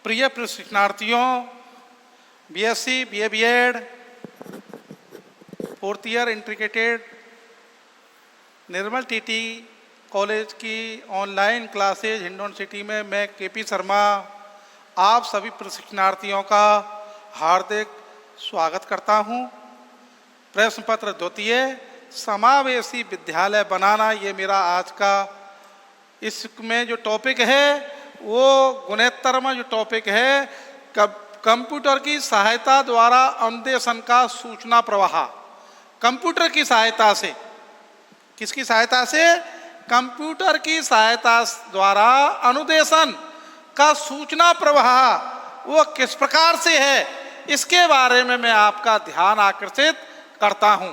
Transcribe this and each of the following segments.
प्रिय प्रशिक्षणार्थियों, BSc, BA, BEd, fourth year integrated Nirmal TT college की ऑनलाइन क्लासेज हिंडौन सिटी में मैं केपी शर्मा आप सभी प्रशिक्षणार्थियों का हार्दिक स्वागत करता हूं। प्रश्न पत्र द्वितीय, समावेशी विद्यालय बनाना, ये मेरा आज का इसमें जो टॉपिक है वो गुणोत्तर में जो टॉपिक है कंप्यूटर की सहायता द्वारा अनुदेशन का सूचना प्रवाह। कंप्यूटर की सहायता से, किसकी सहायता से? कंप्यूटर की सहायता द्वारा अनुदेशन का सूचना प्रवाह वो किस प्रकार से है, इसके बारे में मैं आपका ध्यान आकर्षित करता हूं।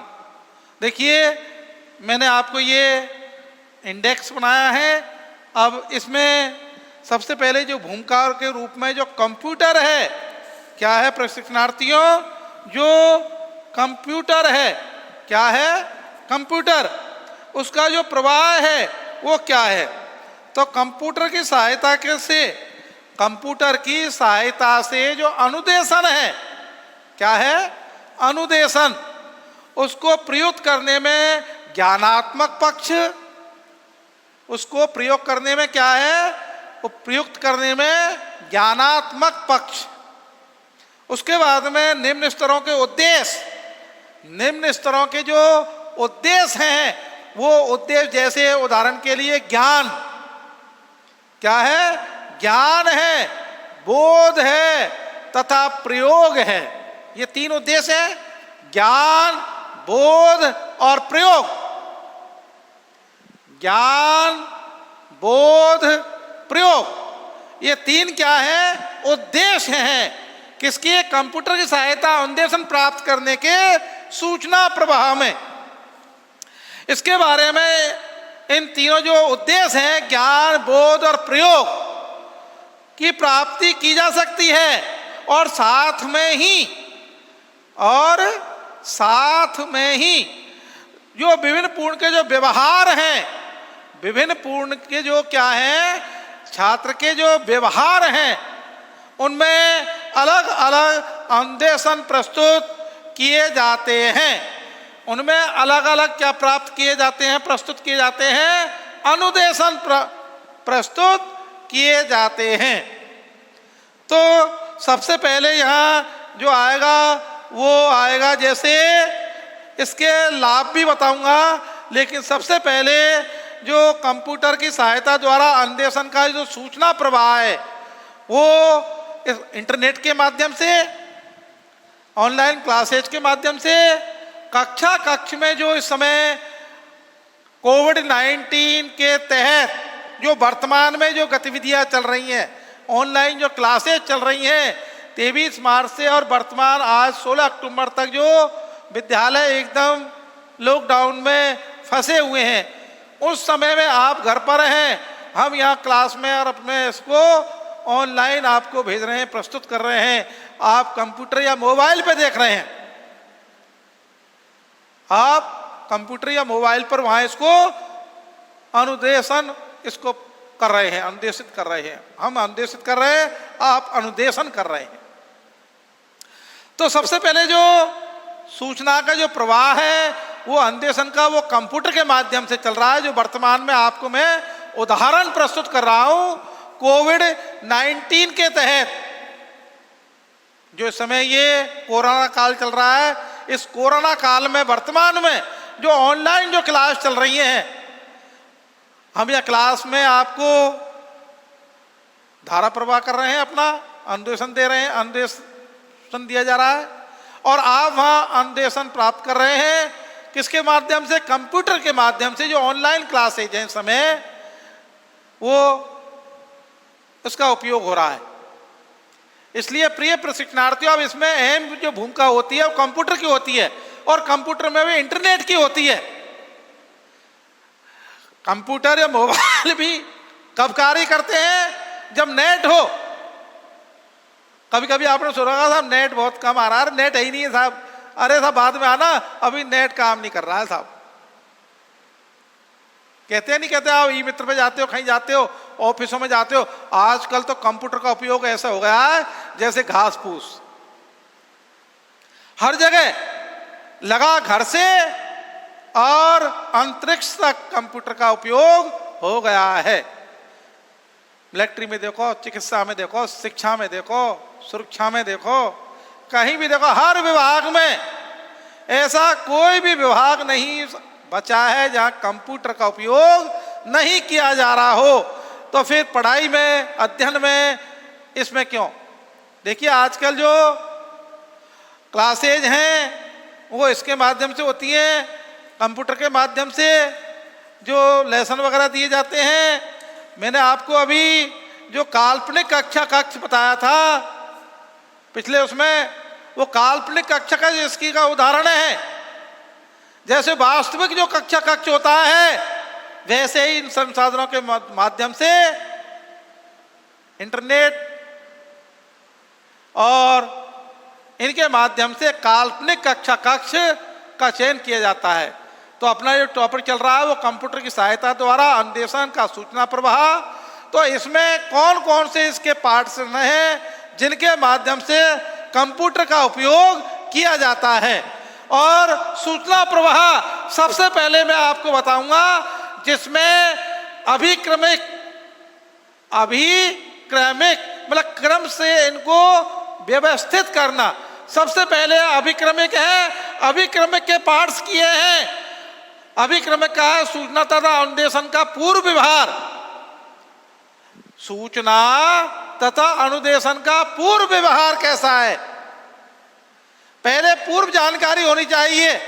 देखिए, मैंने आपको ये इंडेक्स बनाया है। अब इसमें सबसे पहले जो भूमिका के रूप में जो कंप्यूटर है, क्या है प्रशिक्षणार्थियों? जो कंप्यूटर है, क्या है? कंप्यूटर, उसका जो प्रवाह है वो क्या है? तो कंप्यूटर की सहायता से, कंप्यूटर की सहायता से जो अनुदेशन है, क्या है? अनुदेशन, उसको प्रयुक्त करने में ज्ञानात्मक पक्ष, उसको प्रयोग करने में क्या है? वो प्रयुक्त करने में ज्ञानात्मक पक्ष। उसके बाद में निम्न स्तरों के उद्देश्य, निम्न स्तरों के जो उद्देश्य हैं वो उद्देश्य, जैसे उदाहरण के लिए ज्ञान, क्या है? ज्ञान है, बोध है तथा प्रयोग है। ये तीन उद्देश्य हैं, ज्ञान, बोध और प्रयोग। ज्ञान, बोध, प्रयोग, ये तीन क्या है? उद्देश्य हैं। किसके? कंप्यूटर की सहायता अनुदेशन प्राप्त करने के सूचना प्रवाह में। इसके बारे में इन तीनों जो उद्देश्य हैं, ज्ञान, बोध और प्रयोग की प्राप्ति की जा सकती है, और साथ में ही जो विभिन्न पूर्ण के जो व्यवहार हैं, विभिन्न पूर्ण के जो क्या हैं, छात्र के जो व्यवहार हैं, उनमें अलग अलग अनुदेशन प्रस्तुत किए जाते हैं। उनमें अलग अलग क्या प्राप्त किए जाते हैं, प्रस्तुत किए जाते हैं? अनुदेशन प्रस्तुत किए जाते हैं। तो सबसे पहले यहाँ जो आएगा वो आएगा, जैसे इसके लाभ भी बताऊंगा, लेकिन सबसे पहले जो कंप्यूटर की सहायता द्वारा अनुदेशन का जो सूचना प्रवाह है वो इस इंटरनेट के माध्यम से, ऑनलाइन क्लासेज के माध्यम से, कक्ष में जो इस समय कोविड-19 के तहत जो वर्तमान में जो गतिविधियां चल रही हैं, ऑनलाइन जो क्लासेज चल रही हैं, 23 मार्च से और वर्तमान आज 16 अक्टूबर तक जो विद्यालय एकदम लॉकडाउन में फंसे हुए हैं, उस समय में आप घर पर हैं, हम यहाँ क्लास में और अपने इसको ऑनलाइन आपको भेज रहे हैं, प्रस्तुत कर रहे हैं। आप कंप्यूटर या मोबाइल पे देख रहे हैं, आप कंप्यूटर या मोबाइल पर वहां इसको अनुदेशन इसको कर रहे हैं, अनुदेशित कर रहे हैं। हम अनुदेशित कर रहे हैं, आप अनुदेशन कर रहे हैं। तो सबसे पहले जो सूचना का जो प्रवाह है वो अनुदेशन का वो कंप्यूटर के माध्यम से चल रहा है। जो वर्तमान में आपको मैं उदाहरण प्रस्तुत कर रहा हूं, कोविड-19 के तहत जो इस समय ये कोरोना काल चल रहा है, इस कोरोना काल में वर्तमान में जो ऑनलाइन जो क्लास चल रही हैं, हम यह क्लास में आपको धारा प्रवाह कर रहे हैं, अपना अनुदेशन दे रहे हैं, अनुदेशन दिया जा रहा है, और आप वहां अनुदेशन प्राप्त कर रहे हैं। किसके माध्यम से? कंप्यूटर के माध्यम से। जो ऑनलाइन क्लासेज हैं इस समय, वो उसका उपयोग हो रहा है। इसलिए प्रिय प्रशिक्षणार्थियों, अब इसमें अहम जो भूमिका होती है वो कंप्यूटर की होती है, और कंप्यूटर में भी इंटरनेट की होती है। कंप्यूटर या मोबाइल भी कब कार्य करते हैं? जब नेट हो। कभी कभी आपने सुना होगा, साहब नेट बहुत कम आ रहा है, नेट है ही नहीं है साहब। अरे साहब बाद में आना, अभी नेट काम नहीं कर रहा है साहब। कहते हैं नहीं कहते? आप ई मित्र पे जाते हो, कहीं जाते हो ऑफिसों में जाते हो, आजकल तो कंप्यूटर का उपयोग ऐसा हो गया है जैसे घास फूस, हर जगह लगा, घर से और अंतरिक्ष तक कंप्यूटर का उपयोग हो गया है। मिलिट्री में देखो, चिकित्सा में देखो, शिक्षा में देखो, सुरक्षा में देखो, कहीं भी देखो, हर विभाग में ऐसा कोई भी विभाग नहीं बचा है जहां कंप्यूटर का उपयोग नहीं किया जा रहा हो। तो फिर पढ़ाई में, अध्ययन में, इसमें क्यों? देखिए आजकल जो क्लासेज हैं वो इसके माध्यम से होती हैं, कंप्यूटर के माध्यम से जो लेसन वगैरह दिए जाते हैं। मैंने आपको अभी जो काल्पनिक कक्षा कक्ष बताया था पिछले उसमें, वो काल्पनिक कक्षा का इसकी का उदाहरण है। जैसे वास्तविक जो कक्षा कक्ष होता है वैसे ही इन संसाधनों के माध्यम से इंटरनेट और इनके माध्यम से काल्पनिक कक्षा कक्ष का चयन किया जाता है। तो अपना जो टॉपिक चल रहा है वो कंप्यूटर की सहायता द्वारा अन्वेषण का सूचना प्रवाह। तो इसमें कौन कौन से इसके पार्ट्स हैं जिनके माध्यम से कंप्यूटर का उपयोग किया जाता है। और सूचना प्रवाह सबसे पहले मैं आपको बताऊंगा जिसमें अभिक्रमिक मतलब क्रम से इनको व्यवस्थित करना। सबसे पहले अभिक्रमिक है, अभिक्रमिक के पार्ट्स किए हैं। अभिक्रमिक का है सूचना तथा अनुदेशन का पूर्व व्यवहार। सूचना तथा अनुदेशन का पूर्व व्यवहार कैसा है? पहले पूर्व जानकारी होनी चाहिए।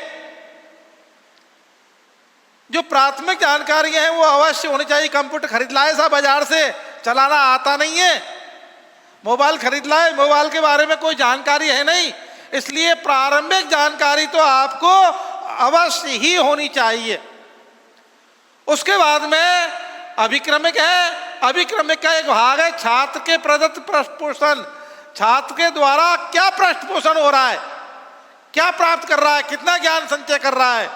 जो प्राथमिक जानकारी है वो अवश्य होनी चाहिए। कंप्यूटर खरीद लाए साहब बाजार से, चलाना आता नहीं है। मोबाइल खरीद लाए, मोबाइल के बारे में कोई जानकारी है नहीं, इसलिए प्रारंभिक जानकारी तो आपको अवश्य ही होनी चाहिए। उसके बाद में अभिक्रमिक है। अभिक्रमिक का एक भाग है छात्र के प्रदत्त पृष्ठ पोषण। छात्र के द्वारा क्या पृष्ठ पोषण हो रहा है, क्या प्राप्त कर रहा है, कितना ज्ञान संचय कर रहा है,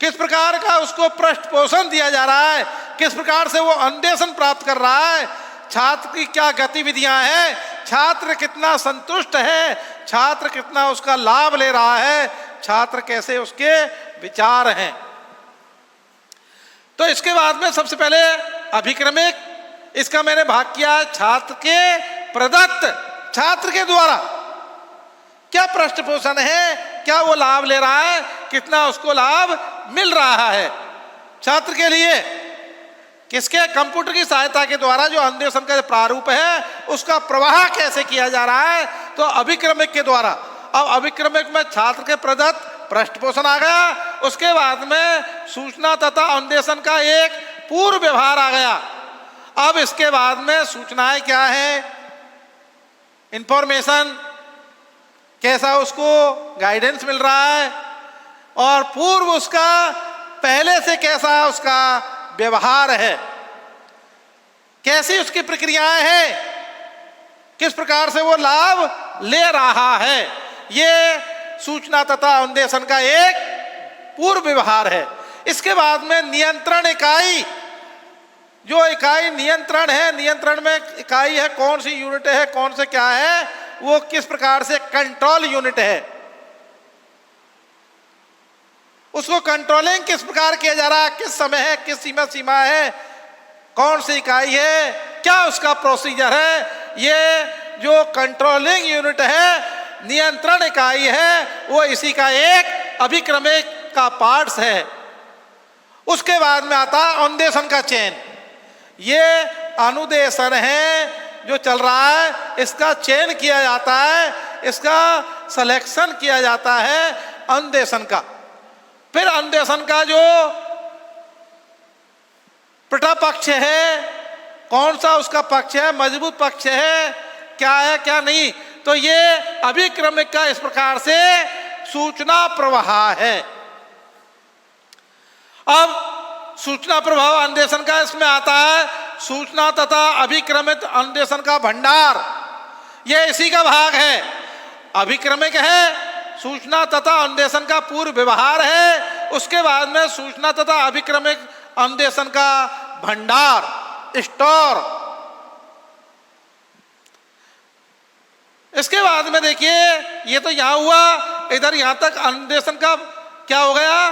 किस प्रकार का उसको पृष्ठ पोषण दिया जा रहा है, किस प्रकार से वो अन्वेषण प्राप्त कर रहा है, छात्र की क्या गतिविधियां हैं, छात्र कितना संतुष्ट है, छात्र कितना उसका लाभ ले रहा है, छात्र कैसे उसके विचार हैं। तो इसके बाद में सबसे पहले अभिक्रमिक, इसका मैंने भाग किया छात्र के प्रदत्त, छात्र के द्वारा क्या पृष्ठ पोषण है, क्या वो लाभ ले रहा है, कितना उसको लाभ मिल रहा है छात्र के लिए। किसके? कंप्यूटर की सहायता के द्वारा जो अन्वेषण का प्रारूप है उसका प्रवाह कैसे किया जा रहा है, तो अभिक्रमिक के द्वारा। अब अभिक्रमिक में छात्र के प्रदत्त पृष्ठ पोषण आ गया। उसके बाद में सूचना तथा अन्वेषण का एक पूर्व व्यवहार आ गया। अब इसके बाद में सूचनाएं क्या है, इंफॉर्मेशन कैसा उसको गाइडेंस मिल रहा है, और पूर्व उसका पहले से कैसा उसका व्यवहार है, कैसी उसकी प्रक्रियाएं हैं, किस प्रकार से वो लाभ ले रहा है। ये सूचना तथा अन्वेषण का एक पूर्व व्यवहार है। इसके बाद में नियंत्रण इकाई, जो इकाई नियंत्रण है, नियंत्रण में इकाई है, कौन सी यूनिट है, कौन से क्या है, वो किस प्रकार से कंट्रोल यूनिट है, उसको कंट्रोलिंग किस प्रकार किया जा रहा है, किस समय है, किस सीमा है, कौन सी इकाई है, क्या उसका प्रोसीजर है। ये जो कंट्रोलिंग यूनिट है, नियंत्रण इकाई है, वो इसी का एक अभिक्रमिक का पार्ट्स है। उसके बाद में आता है अनुदेशन का चयन। ये अनुदेशन है जो चल रहा है, इसका चयन किया जाता है, इसका सिलेक्शन किया जाता है अनुदेशन का। फिर अनुदेशन का जो प्रटा पक्ष है, कौन सा उसका पक्ष है, मजबूत पक्ष है, क्या है क्या नहीं, तो ये अभिक्रमिक का इस प्रकार से सूचना प्रवाह है। अब सूचना प्रवाह अन्वेषण का इसमें आता है सूचना तथा अभिक्रमित अन्वेषण का भंडार। ये इसी का भाग है। अभिक्रमिक है, सूचना तथा अन्वेषण का पूर्व व्यवहार है, उसके बाद में सूचना तथा अभिक्रमिक अन्वेषण का भंडार। स्टोर। इसके बाद में देखिए ये तो यहां हुआ, इधर यहां तक अन्वेषण का क्या हो गया,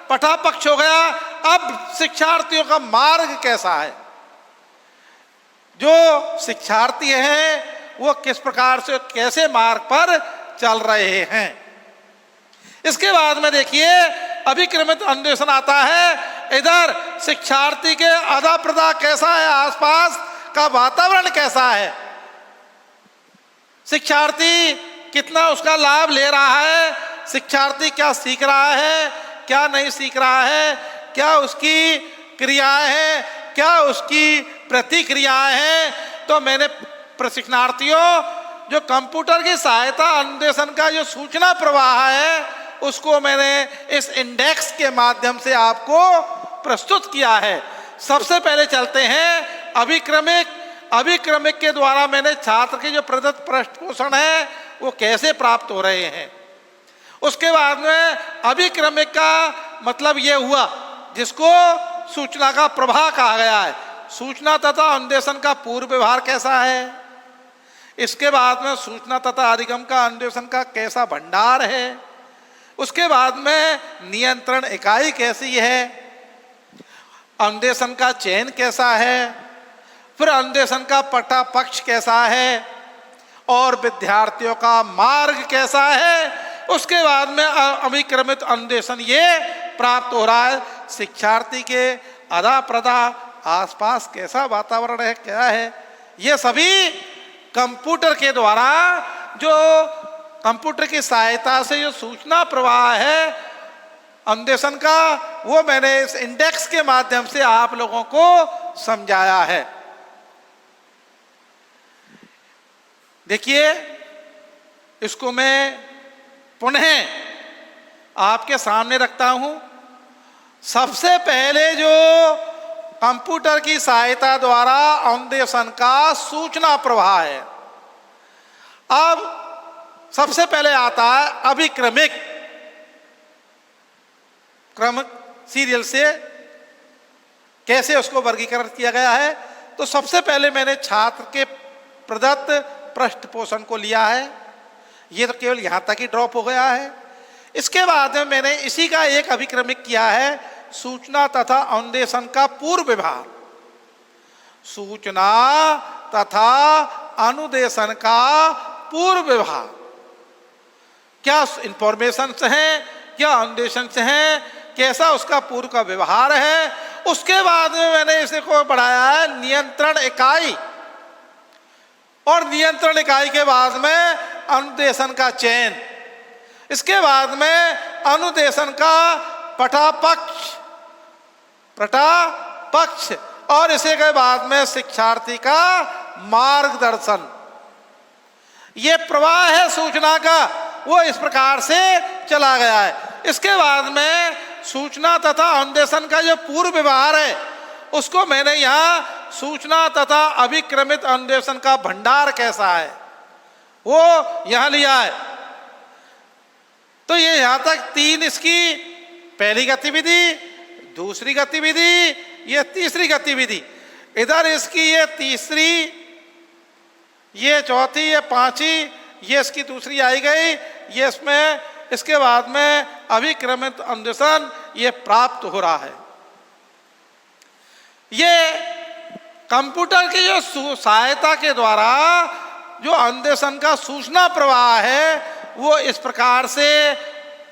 पटापक्ष हो गया। अब शिक्षार्थियों का मार्ग कैसा है, जो शिक्षार्थी हैं वो किस प्रकार से कैसे मार्ग पर चल रहे हैं। इसके बाद में देखिए अभिक्रमित अन्वेषण आता है। इधर शिक्षार्थी के अदा प्रदा कैसा है, आसपास का वातावरण कैसा है, शिक्षार्थी कितना उसका लाभ ले रहा है, शिक्षार्थी क्या सीख रहा है, क्या नहीं सीख रहा है, क्या उसकी क्रियाएं हैं, क्या उसकी प्रतिक्रियाएं हैं। तो मैंने प्रशिक्षणार्थियों जो कंप्यूटर की सहायता अन्वेषण का जो सूचना प्रवाह है उसको मैंने इस इंडेक्स के माध्यम से आपको प्रस्तुत किया है। सबसे पहले चलते हैं अभिक्रमिक। अभिक्रमिक के द्वारा मैंने छात्र के जो प्रदत्त पृष्ठपोषण है वो कैसे प्राप्त हो रहे हैं। उसके बाद में अभिक्रमिक का मतलब ये हुआ जिसको सूचना का प्रवाह कहा गया है, सूचना तथा अन्वेषण का पूर्व व्यवहार कैसा है। इसके बाद में सूचना तथा अधिगम का अन्वेषण का कैसा भंडार है। उसके बाद में नियंत्रण इकाई कैसी है, अन्वेषण का चयन कैसा है, फिर अन्वेषण का पटापक्ष कैसा है और विद्यार्थियों का मार्ग कैसा है। उसके बाद में अभिक्रमित अन्वेषण ये प्राप्त हो रहा है, शिक्षार्थी के अदा प्रदा आसपास कैसा वातावरण है, क्या है। ये सभी कंप्यूटर के द्वारा जो कंप्यूटर की सहायता से जो सूचना प्रवाह है अन्वेषण का वो मैंने इस इंडेक्स के माध्यम से आप लोगों को समझाया है। देखिए इसको मैं पुनः आपके सामने रखता हूं। सबसे पहले जो कंप्यूटर की सहायता द्वारा अन्वेषण का सूचना प्रवाह है, अब सबसे पहले आता है अभिक्रमिक क्रम सीरियल से कैसे उसको वर्गीकरण किया गया है। तो सबसे पहले मैंने छात्र के प्रदत्त पृष्ठपोषण को लिया है, ये तो केवल यहाँ तक ही ड्रॉप हो गया है। इसके बाद में मैंने इसी का एक अभिक्रमिक किया है, सूचना तथा अन्वेषण का पूर्व व्यवहार। सूचना तथा अनुदेशन का पूर्व व्यवहार, क्या इंफॉर्मेशन से है, क्या अन्वेषण से है, कैसा उसका पूर्व का व्यवहार है। उसके बाद में मैंने इसे को बढ़ाया है नियंत्रण इकाई, और नियंत्रण इकाई के बाद में अनुदेशन का चयन। इसके बाद में अनुदेशन का पटापक्ष और इसे के बाद में शिक्षार्थी का मार्गदर्शन। ये प्रवाह है सूचना का, वो इस प्रकार से चला गया है। इसके बाद में सूचना तथा अन्वेषण का जो पूर्व व्यवहार है उसको मैंने यहाँ सूचना तथा अभिक्रमित अन्वेषण का भंडार कैसा है वो यहाँ लिया है। तो ये यहाँ तक तीन, इसकी पहली गतिविधि, दूसरी गतिविधि, ये तीसरी गतिविधि। इधर इसकी ये तीसरी, ये चौथी, ये पांचवी, ये इसकी दूसरी आई गई। ये इसमें इसके बाद में अभिक्रमित अन्वेषण ये प्राप्त हो रहा है। ये कंप्यूटर की जो सहायता के द्वारा जो अन्वेषण का सूचना प्रवाह है वो इस प्रकार से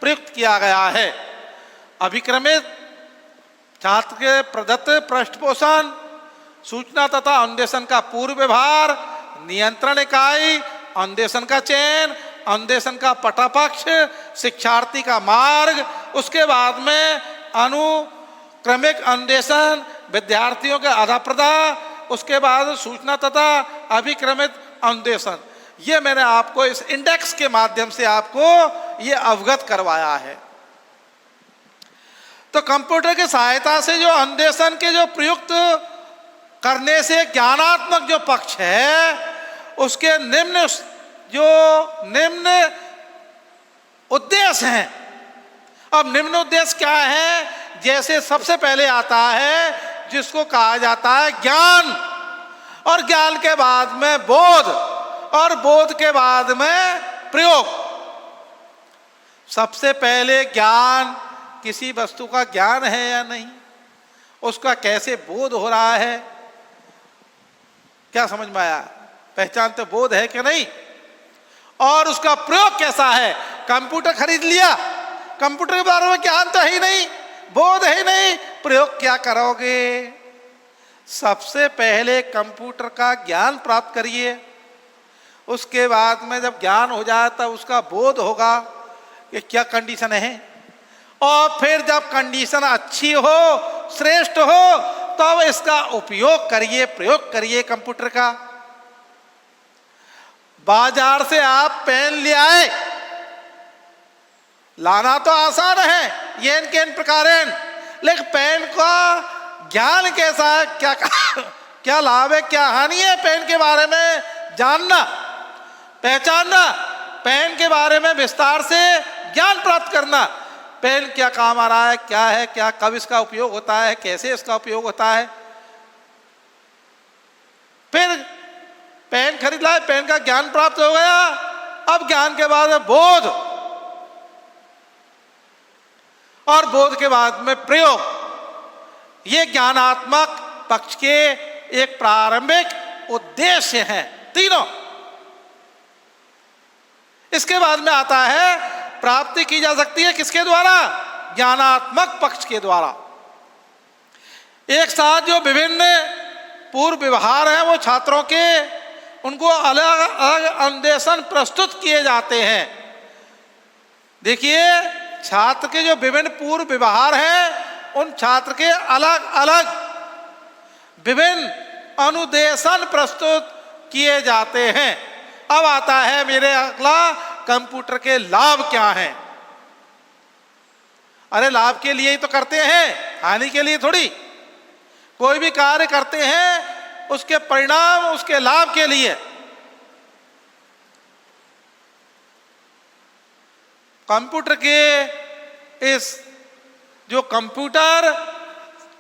प्रयुक्त किया गया है। अभिक्रमित छात्र के प्रदत्त पृष्ठपोषण, सूचना तथा अन्वेषण का पूर्व व्यवहार, नियंत्रण इकाई, अन्वेषण का चयन, अन्वेषण का पटापक्ष, शिक्षार्थी का मार्ग। उसके बाद में अनुक्रमिक अन्वेषण, विद्यार्थियों के आधा प्रदा, उसके बाद सूचना तथा अभिक्रमित अन्वेषण। ये मैंने आपको इस इंडेक्स के माध्यम से आपको ये अवगत करवाया है। तो कंप्यूटर की सहायता से जो अन्वेषण के जो प्रयुक्त करने से ज्ञानात्मक जो पक्ष है उसके निम्न उद्देश्य हैं। अब निम्न उद्देश्य क्या है, जैसे सबसे पहले आता है जिसको कहा जाता है ज्ञान, और ज्ञान के बाद में बोध, और बोध के बाद में प्रयोग। सबसे पहले ज्ञान, किसी वस्तु का ज्ञान है या नहीं, उसका कैसे बोध हो रहा है, क्या समझ में आया? पहचानते बोध है कि नहीं, और उसका प्रयोग कैसा है। कंप्यूटर खरीद लिया, कंप्यूटर के बारे में ज्ञान तो है ही नहीं, बोध है ही नहीं, प्रयोग क्या करोगे? सबसे पहले कंप्यूटर का ज्ञान प्राप्त करिए, उसके बाद में जब ज्ञान हो जाए तब उसका बोध होगा कि क्या कंडीशन है, और फिर जब कंडीशन अच्छी हो, श्रेष्ठ हो, तब इसका उपयोग करिए, प्रयोग करिए कंप्यूटर का। बाजार से आप पेन ले आए, लाना तो आसान है, येन केन प्रकारेण, लेकिन पेन का ज्ञान कैसा है, क्या क्या लाभ है, क्या हानि है, पेन के बारे में जानना, पहचानना, पेन के बारे में विस्तार से ज्ञान प्राप्त करना, पेन क्या काम आ रहा है, क्या है, क्या कब इसका उपयोग होता है, कैसे इसका उपयोग होता है। फिर पेन खरीद लाए, पेन का ज्ञान प्राप्त हो गया, अब ज्ञान के बाद बोध, और बोध के बाद में प्रयोग। ये ज्ञानात्मक पक्ष के एक प्रारंभिक उद्देश्य हैं तीनों। इसके बाद में आता है प्राप्ति की जा सकती है किसके द्वारा? ज्ञानात्मक पक्ष के द्वारा। एक साथ जो विभिन्न पूर्व व्यवहार हैं वो छात्रों के, उनको अलग अलग अन्वेषण प्रस्तुत किए जाते हैं। देखिए, छात्र के जो विभिन्न पूर्व व्यवहार हैं उन छात्र के अलग अलग विभिन्न अनुदेशन प्रस्तुत किए जाते हैं। अब आता है मेरे अगला, कंप्यूटर के लाभ क्या हैं। अरे लाभ के लिए ही तो करते हैं, हानि के लिए थोड़ी। कोई भी कार्य करते हैं उसके परिणाम, उसके लाभ के लिए। कंप्यूटर के इस जो कंप्यूटर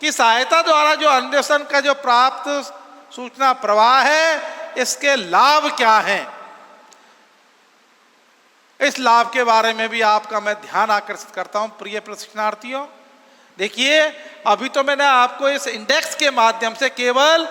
की सहायता द्वारा जो अन्वेषण का जो प्राप्त सूचना प्रवाह है, इसके लाभ क्या हैं, इस लाभ के बारे में भी आपका मैं ध्यान आकर्षित करता हूं प्रिय प्रशिक्षणार्थियों। देखिए, अभी तो मैंने आपको इस इंडेक्स के माध्यम से केवल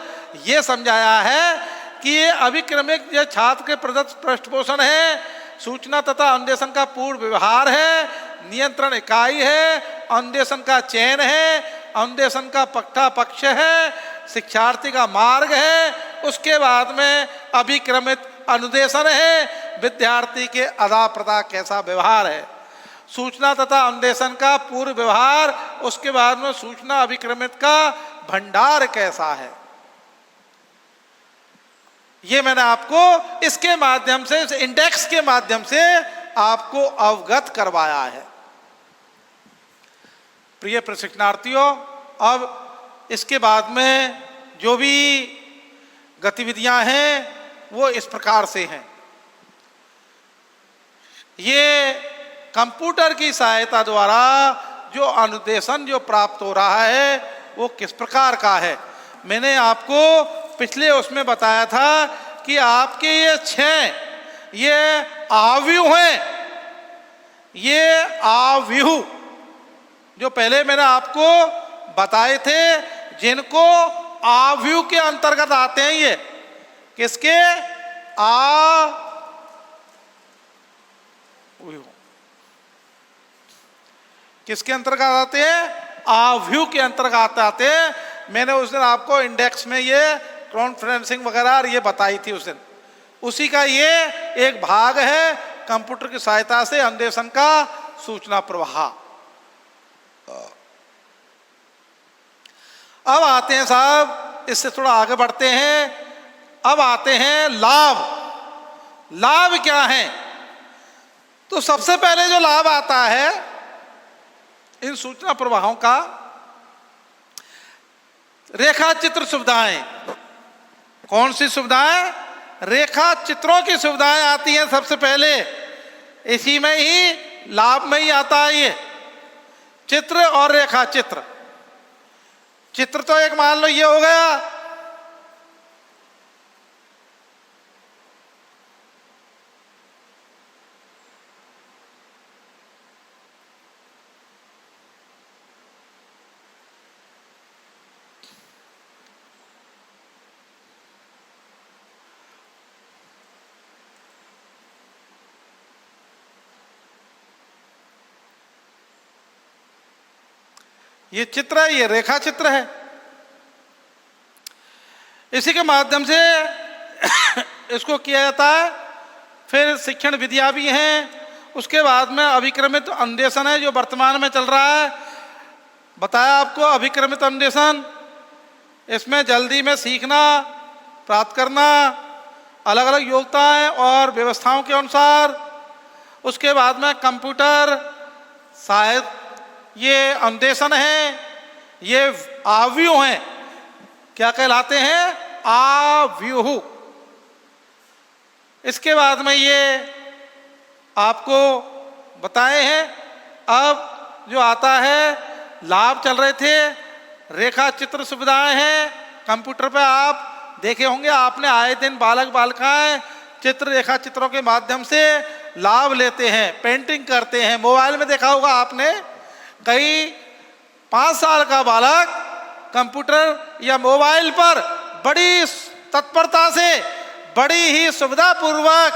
ये समझाया है कि ये अभिक्रमिक जो छात्र के प्रदत्त पृष्ठपोषण है, सूचना तथा अन्वेषण का पूर्ण व्यवहार है, नियंत्रण इकाई है, अन्वेषण का चयन है, अन्वेषण का पक्का पक्ष है, शिक्षार्थी का मार्ग है, उसके बाद में अभिक्रमित अनुदेशन है, विद्यार्थी के अदा प्रदा कैसा व्यवहार है, सूचना तथा अन्वेषण का पूर्व व्यवहार, उसके बाद में सूचना अभिक्रमित का भंडार कैसा है। ये मैंने आपको इसके माध्यम से, इस इंडेक्स के माध्यम से आपको अवगत करवाया है। प्रिय प्रशिक्षणार्थियों, अब इसके बाद में जो भी गतिविधियां हैं वो इस प्रकार से हैं। ये कंप्यूटर की सहायता द्वारा जो अनुदेशन जो प्राप्त हो रहा है वो किस प्रकार का है। मैंने आपको पिछले उसमें बताया था कि आपके ये 6 ये आव्यूह हैं, ये आव्यूह जो पहले मैंने आपको बताए थे, जिनको आव्यूह के अंतर्गत आते हैं। ये किसके? किसके अंतर्गत आते हैं? आव्यूह के अंतर्गत आते हैं। मैंने उस दिन आपको इंडेक्स में ये कॉन्फ्रेंसिंग वगैरह ये बताई थी उस दिन, उसी का ये एक भाग है, कंप्यूटर की सहायता से अन्वेषण का सूचना प्रवाह। अब आते हैं साहब, इससे थोड़ा आगे बढ़ते हैं। अब आते हैं लाभ। लाभ क्या है? तो सबसे पहले जो लाभ आता है इन सूचना प्रवाहों का, रेखा चित्र सुविधाएं। कौन सी सुविधाएं? रेखा चित्रों की सुविधाएं आती हैं सबसे पहले। इसी में ही लाभ में ही आता है ये चित्र और रेखा चित्र। चित्र तो एक मान लो ये हो गया, ये चित्र है, ये रेखा चित्र है। इसी के माध्यम से इसको किया जाता है। फिर शिक्षण विधियां भी हैं। उसके बाद में अभिक्रमित अन्वेषण है जो वर्तमान में चल रहा है। बताया आपको अभिक्रमित अन्वेषण, इसमें जल्दी में सीखना, प्राप्त करना, अलग अलग योग्यताएं और व्यवस्थाओं के अनुसार। उसके बाद में कंप्यूटर सहायक ये अन्वेषण है, ये आव्यूह हैं। क्या कहलाते हैं? आव्यूह। इसके बाद में ये आपको बताए हैं। अब जो आता है, लाभ चल रहे थे, रेखा चित्र सुविधाएं हैं। कंप्यूटर पे आप देखे होंगे, आपने आए दिन बालक बालिकाएं चित्र रेखा चित्रों के माध्यम से लाभ लेते हैं, पेंटिंग करते हैं। मोबाइल में देखा होगा आपने, कई 5 साल का बालक कंप्यूटर या मोबाइल पर बड़ी तत्परता से, बड़ी ही सुविधा पूर्वक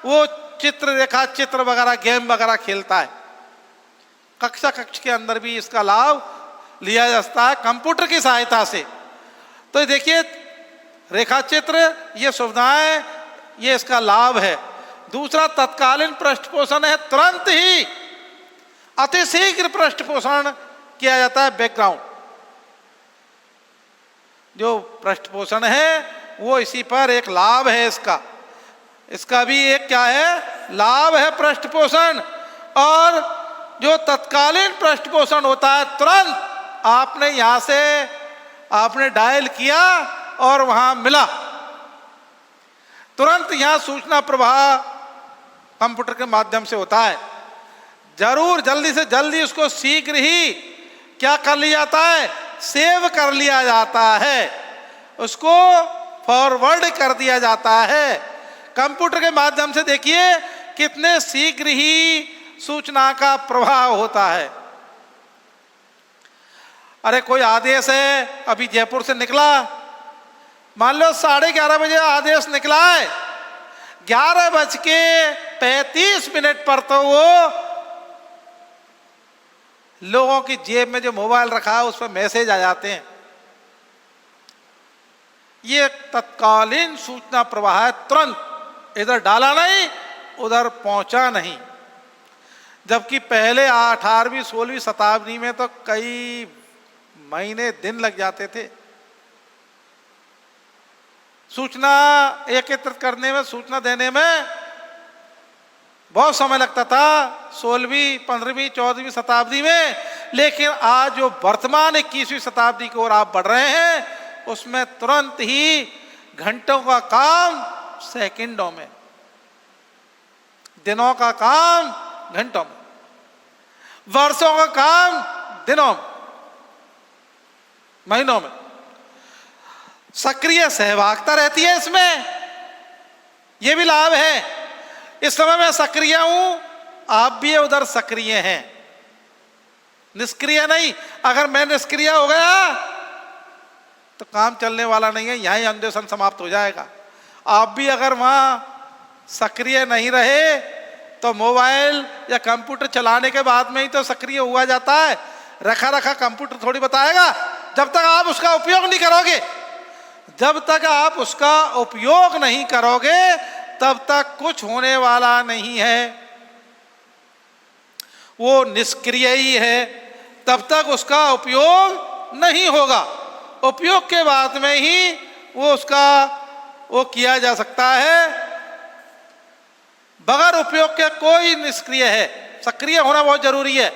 वो चित्र रेखा चित्र वगैरह गेम वगैरह खेलता है। कक्ष के अंदर भी इसका लाभ लिया जाता है कंप्यूटर की सहायता से। तो देखिए रेखा चित्र, ये सुविधाएं, ये इसका लाभ है। दूसरा तत्कालीन पृष्ठपोषण है, तुरंत ही अतिशीघ्र पृष्ठपोषण किया जाता है। बैकग्राउंड जो पृष्ठपोषण है वो इसी पर एक लाभ है। इसका भी एक क्या है? लाभ है पृष्ठपोषण। और जो तत्कालीन पृष्ठपोषण होता है, तुरंत आपने यहां से आपने डायल किया और वहां मिला, तुरंत यहां सूचना प्रवाह कंप्यूटर के माध्यम से होता है। जरूर जल्दी से जल्दी उसको शीघ्र ही क्या कर लिया जाता है? सेव कर लिया जाता है, उसको फॉरवर्ड कर दिया जाता है। कंप्यूटर के माध्यम से देखिए कितने शीघ्र ही सूचना का प्रवाह होता है। अरे कोई आदेश है, अभी जयपुर से निकला, मान लो 11:30 बजे आदेश निकला है, 11:35 पर तो वो लोगों की जेब में जो मोबाइल रखा है उस पर मैसेज आ जाते हैं। ये तत्कालीन सूचना प्रवाह है, तुरंत इधर डाला नहीं उधर पहुंचा नहीं। जबकि पहले 18वीं 16वीं शताब्दी में तो कई महीने दिन लग जाते थे सूचना एकत्रित करने में, सूचना देने में बहुत समय लगता था 16वीं 15वीं 14वीं शताब्दी में। लेकिन आज जो वर्तमान 21वीं शताब्दी की ओर आप बढ़ रहे हैं, उसमें तुरंत ही घंटों का काम सेकंडों में, दिनों का काम घंटों में, वर्षों का काम दिनों में, महीनों में। सक्रिय सहभागिता रहती है इसमें, यह भी लाभ है। इस समय मैं सक्रिय हूं, आप भी उधर सक्रिय हैं, निष्क्रिय नहीं। अगर मैं निष्क्रिय हो गया तो काम चलने वाला नहीं है, यहीं अन्वेषण समाप्त हो जाएगा। आप भी अगर वहां सक्रिय नहीं रहे तो मोबाइल या कंप्यूटर चलाने के बाद में ही तो सक्रिय हुआ जाता है। रखा रखा कंप्यूटर थोड़ी बताएगा। जब तक आप उसका उपयोग नहीं करोगे, जब तक आप उसका उपयोग नहीं करोगे, तब तक कुछ होने वाला नहीं है। वो निष्क्रिय ही है, तब तक उसका उपयोग नहीं होगा। उपयोग के बाद में ही वो किया जा सकता है। बगैर उपयोग के कोई निष्क्रिय है। सक्रिय होना बहुत जरूरी है।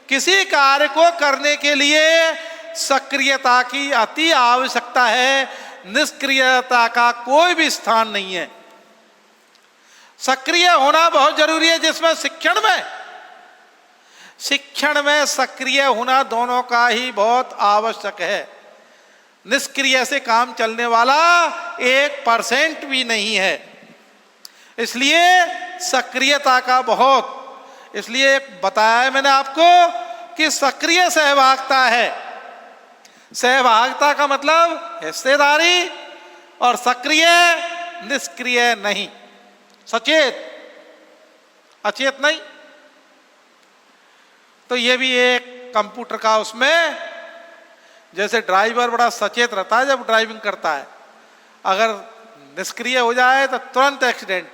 किसी कार्य को करने के लिए सक्रियता की अति आवश्यकता है, निष्क्रियता का कोई भी स्थान नहीं है। सक्रिय होना बहुत जरूरी है, जिसमें शिक्षण में सक्रिय होना दोनों का ही बहुत आवश्यक है। निष्क्रिय से काम चलने वाला 1% भी नहीं है। इसलिए सक्रियता का बहुत, इसलिए बताया है मैंने आपको कि सक्रिय सहभागिता है। सहभागिता का मतलब हिस्सेदारी, और सक्रिय निष्क्रिय नहीं, सचेत अचेत नहीं। तो ये भी एक कंप्यूटर का, उसमें जैसे ड्राइवर बड़ा सचेत रहता है जब ड्राइविंग करता है, अगर निष्क्रिय हो जाए तो तुरंत एक्सीडेंट,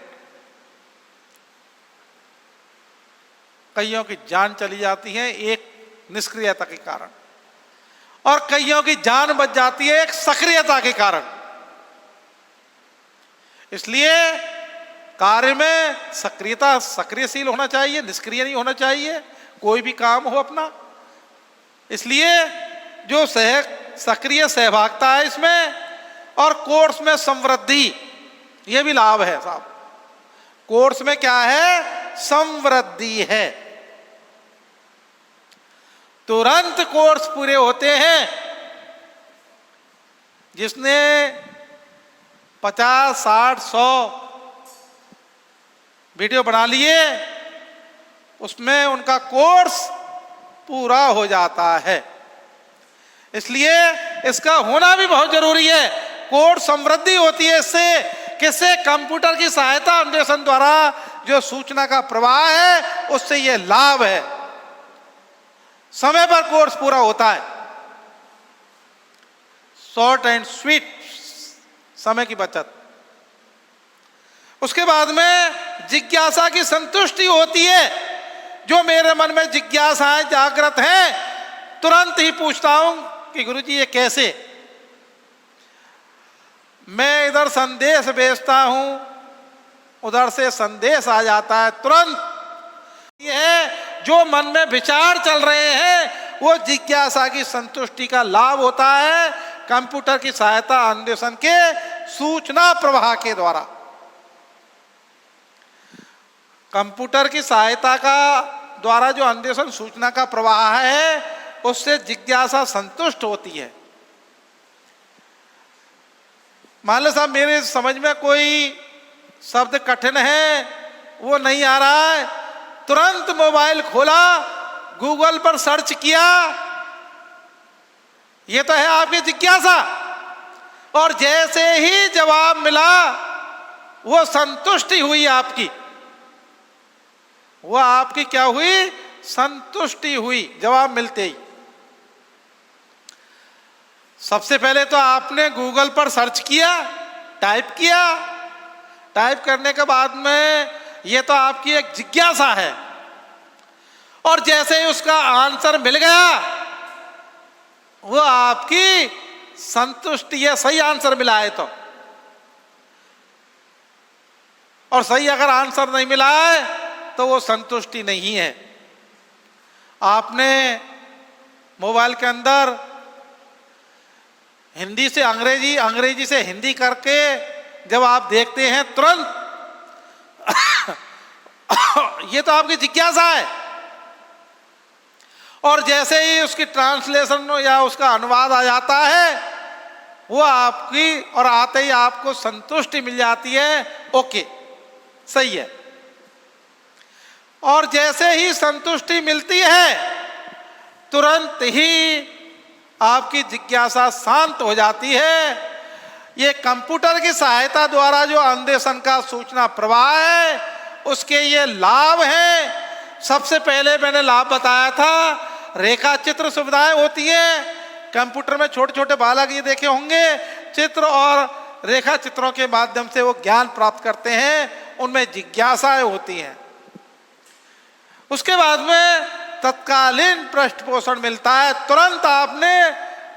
कईयों की जान चली जाती है एक निष्क्रियता के कारण, और कईयों की जान बच जाती है एक सक्रियता के कारण। इसलिए कार्य में सक्रियता, सक्रियशील होना चाहिए, निष्क्रिय नहीं होना चाहिए, कोई भी काम हो अपना। इसलिए जो सक्रिय सहभागिता है इसमें, और कोर्स में समृद्धि, ये भी लाभ है साहब। कोर्स में क्या है? समृद्धि है। तुरंत कोर्स पूरे होते हैं। जिसने 50, 60, 100 वीडियो बना लिए, उसमें उनका कोर्स पूरा हो जाता है। इसलिए इसका होना भी बहुत जरूरी है। कोर्स समृद्धि होती है इससे, किससे? कंप्यूटर की सहायता अन्वेषण द्वारा जो सूचना का प्रवाह है, उससे ये लाभ है। समय पर कोर्स पूरा होता है, शॉर्ट एंड स्वीट, समय की बचत। उसके बाद में जिज्ञासा की संतुष्टि होती है। जो मेरे मन में जिज्ञासाएं जागृत हैं, तुरंत ही पूछता हूं कि गुरुजी ये कैसे। मैं इधर संदेश भेजता हूं, उधर से संदेश आ जाता है तुरंत। ये जो मन में विचार चल रहे हैं, वो जिज्ञासा की संतुष्टि का लाभ होता है कंप्यूटर की सहायता अन्वेषण के सूचना प्रवाह के द्वारा। कंप्यूटर की सहायता का द्वारा जो अन्वेषण सूचना का प्रवाह है, उससे जिज्ञासा संतुष्ट होती है। मान लो साहब मेरे समझ में कोई शब्द कठिन है, वो नहीं आ रहा है, तुरंत मोबाइल खोला, गूगल पर सर्च किया, ये तो है आपकी जिज्ञासा। और जैसे ही जवाब मिला, वो संतुष्टि हुई आपकी, वो आपकी क्या हुई? संतुष्टि हुई जवाब मिलते ही। सबसे पहले तो आपने गूगल पर सर्च किया, टाइप किया, टाइप करने के बाद में ये तो आपकी एक जिज्ञासा है, और जैसे ही उसका आंसर मिल गया, वो आपकी संतुष्टि है। सही आंसर मिला है तो, और सही अगर आंसर नहीं मिला है तो वो संतुष्टि नहीं है। आपने मोबाइल के अंदर हिंदी से अंग्रेजी, अंग्रेजी से हिंदी करके जब आप देखते हैं तुरंत ये तो आपकी जिज्ञासा है। और जैसे ही उसकी ट्रांसलेशन या उसका अनुवाद आ जाता है, वो आपकी, और आते ही आपको संतुष्टि मिल जाती है, ओके सही है। और जैसे ही संतुष्टि मिलती है, तुरंत ही आपकी जिज्ञासा शांत हो जाती है। ये कंप्यूटर की सहायता द्वारा जो अन्वेषण का सूचना प्रवाह है, उसके ये लाभ हैं। सबसे पहले मैंने लाभ बताया था, रेखा चित्र सुविधाएं होती हैं। कंप्यूटर में छोटे छोटे बालक ये देखे होंगे, चित्र और रेखा चित्रों के माध्यम से वो ज्ञान प्राप्त करते हैं, उनमें जिज्ञासाएं होती हैं। उसके बाद में तत्कालीन पृष्ठ पोषण मिलता है। तुरंत आपने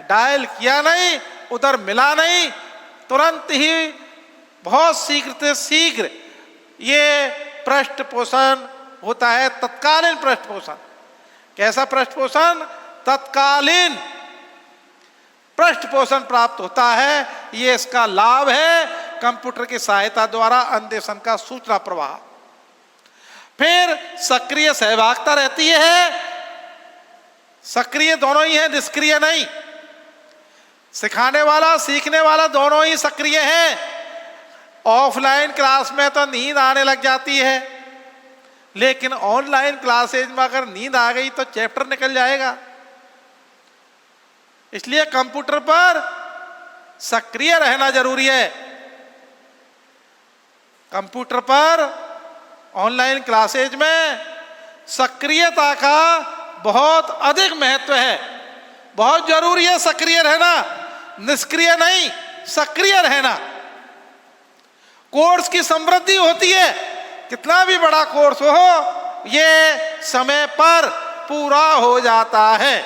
डायल किया नहीं, उधर मिला नहीं, तुरंत ही बहुत शीघ्र से शीघ्र ये पृष्ठ पोषण होता है। तत्कालीन पृष्ठ पोषण। कैसा पृष्ठ पोषण? तत्कालीन पृष्ठ पोषण प्राप्त होता है। ये इसका लाभ है कंप्यूटर की सहायता द्वारा अन्वेषण का सूचना प्रवाह। फिर सक्रिय सहभागिता रहती है। सक्रिय दोनों ही है, निष्क्रिय नहीं। सिखाने वाला सीखने वाला दोनों ही सक्रिय हैं। ऑफलाइन क्लास में तो नींद आने लग जाती है, लेकिन ऑनलाइन क्लासेज में अगर नींद आ गई तो चैप्टर निकल जाएगा। इसलिए कंप्यूटर पर सक्रिय रहना जरूरी है। कंप्यूटर पर ऑनलाइन क्लासेज में सक्रियता का बहुत अधिक महत्व है। बहुत जरूरी है सक्रिय रहना, निष्क्रिय नहीं, सक्रिय रहना। कोर्स की समृद्धि होती है, कितना भी बड़ा कोर्स हो ये समय पर पूरा हो जाता है।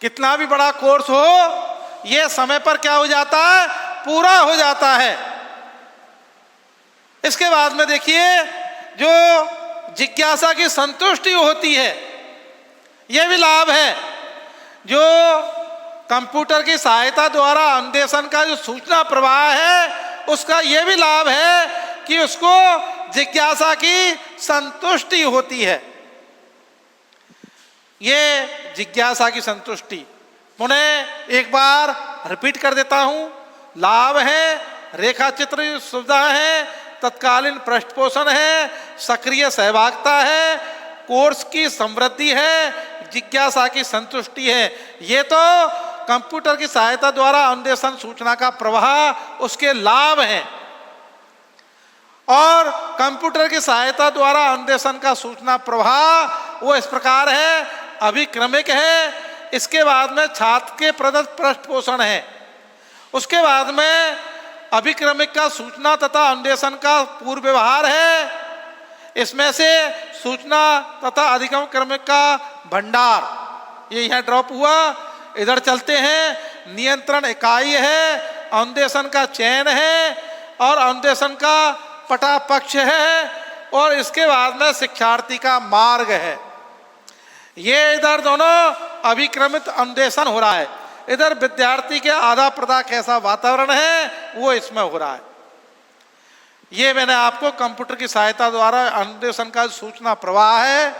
कितना भी बड़ा कोर्स हो ये समय पर क्या हो जाता है, पूरा हो जाता है। इसके बाद में देखिए जो जिज्ञासा की संतुष्टि होती है, यह भी लाभ है। जो कंप्यूटर की सहायता द्वारा अन्वेषण का जो सूचना प्रवाह है उसका यह भी लाभ है कि उसको जिज्ञासा की संतुष्टि होती है। ये जिज्ञासा की संतुष्टि पुनः एक बार रिपीट कर देता हूं। लाभ है, रेखा चित्र सुविधा है, तत्कालीन पृष्ठपोषण है, सक्रिय सहभागिता है, कोर्स की समृद्धि है, जिज्ञासा की संतुष्टि है। ये तो कंप्यूटर की सहायता द्वारा अन्वेषण सूचना का प्रवाह उसके लाभ हैं। और कंप्यूटर की सहायता द्वारा अन्वेषण का सूचना प्रवाह वो इस प्रकार है, अभिक्रमिक है। इसके बाद में छात्र के प्रदत्त पृष्ठपोषण है। उसके बाद में अभिक्रमिक का सूचना तथा अन्वेषण का पूर्व व्यवहार है। इसमें से सूचना तथा अधिगम क्रमिक का भंडार, ये यहाँ ड्रॉप हुआ। इधर चलते हैं, नियंत्रण इकाई है, अन्वेषण का चयन है और अन्वेषण का पटा पक्ष है, और इसके बाद में शिक्षार्थी का मार्ग है। ये इधर दोनों अभिक्रमित अन्वेषण हो रहा है। इधर विद्यार्थी के आधा प्रदा कैसा वातावरण है वो इसमें हो रहा है। ये मैंने आपको कंप्यूटर की सहायता द्वारा अन्वेषण का सूचना प्रवाह है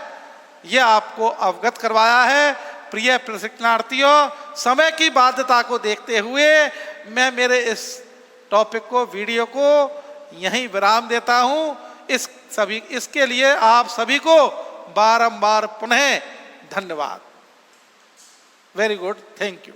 ये आपको अवगत करवाया है। प्रिय प्रशिक्षणार्थियों, समय की बाध्यता को देखते हुए मैं मेरे इस टॉपिक को, वीडियो को यहीं विराम देता हूं। इसके लिए आप सभी को बारंबार पुनः धन्यवाद। Very good, thank you.